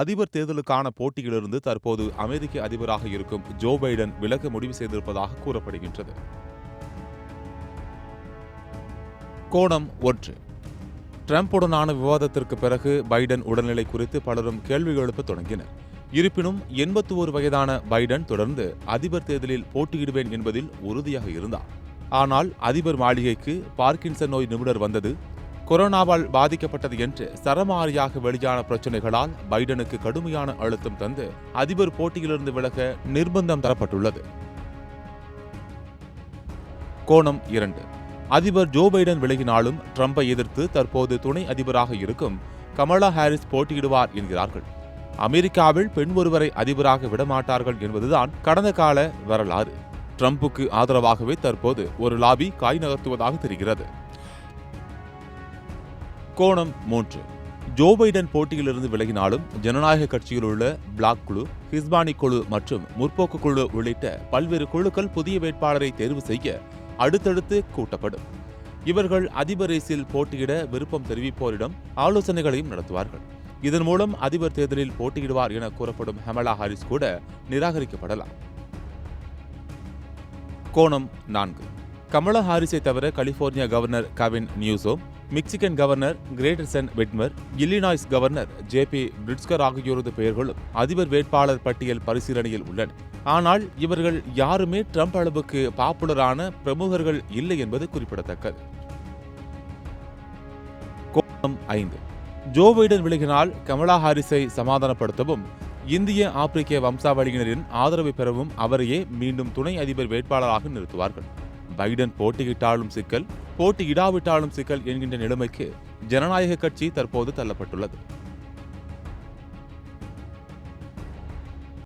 அதிபர் தேர்தலுக்கான போட்டியிலிருந்து தற்போது அமெரிக்க அதிபராக இருக்கும் ஜோ பைடன் விலக முடிவு செய்திருப்பதாக கூறப்படுகின்றது. கோணம் 1. டிரம்புடனான விவாதத்திற்கு பிறகு பைடன் உடல்நிலை குறித்து பலரும் கேள்வி எழுப்ப தொடங்கினர். இருப்பினும் 81 வயதான பைடன் தொடர்ந்து அதிபர் தேர்தலில் போட்டியிடுவேன் என்பதில் உறுதியாக இருந்தார். ஆனால் அதிபர் மாளிகைக்கு பார்க்கின்சன் நோய் நிபுணர் வந்தது, கொரோனாவால் பாதிக்கப்பட்டது என்று சரமாரியாக வெளியான பிரச்சினைகளால் பைடனுக்கு கடுமையான அழுத்தம் தந்து அதிபர் போட்டியிலிருந்து விலக நிர்பந்தம் தரப்பட்டுள்ளது. கோணம் 2. அதிபர் ஜோ பைடன் விலகினாலும் ட்ரம்பை எதிர்த்து தற்போது துணை அதிபராக இருக்கும் கமலா ஹாரிஸ் போட்டியிடுவார் என்கிறார்கள். அமெரிக்காவில் பெண் ஒருவரை அதிபராக விடமாட்டார்கள் என்பதுதான் கடந்த கால வரலாறு. ட்ரம்புக்கு ஆதரவாகவே தற்போது ஒரு லாபி காய் நகர்த்துவதாக தெரிகிறது. கோணம் 3. ஜோ பைடன் போட்டியிலிருந்து விலகினாலும் ஜனநாயக கட்சியில் உள்ள பிளாக் குழு, ஹிஸ்பானிக் குழு மற்றும் முற்போக்கு குழு உள்ளிட்ட பல்வேறு குழுக்கள் புதிய வேட்பாளரை தேர்வு செய்ய அடுத்தடுத்து கூட்டப்படும். இவர்கள் அதிபர் ரேஸில் போட்டியிட விருப்பம் தெரிவிப்போரிடம் ஆலோசனைகளையும் நடத்துவார்கள். இதன் மூலம் அதிபர் தேர்தலில் போட்டியிடுவார் என கூறப்படும் கமலா ஹாரிஸ் கூட நிராகரிக்கப்படலாம். கோணம் 4. கமலா ஹாரிஸை தவிர California governor Gavin Newsom, Michigan governor Gretchen Whitmer, Illinois governor JB. Pritzker ஆகியோரது பெயர்களும் அதிபர் வேட்பாளர் பட்டியல் பரிசீலனையில் உள்ளன. ஆனால் இவர்கள் யாருமே ட்ரம்ப் அளவுக்கு பாப்புலரான பிரமுகர்கள் இல்லை என்பது குறிப்பிடத்தக்கது. கோணம் 5. ஜோ பைடன் விலகினால் கமலா ஹாரிஸை சமாதானப்படுத்தவும் இந்திய ஆப்பிரிக்க வம்சாவளியினரின் ஆதரவை பெறவும் அவரையே மீண்டும் துணை அதிபர் வேட்பாளராக நிறுத்துவார்கள். பைடன் போட்டியிட்டாலும் சிக்கல், போட்டியிடாவிட்டாலும் சிக்கல் என்கின்ற நிலைமைக்கு ஜனநாயக கட்சி தற்போது தள்ளப்பட்டுள்ளது.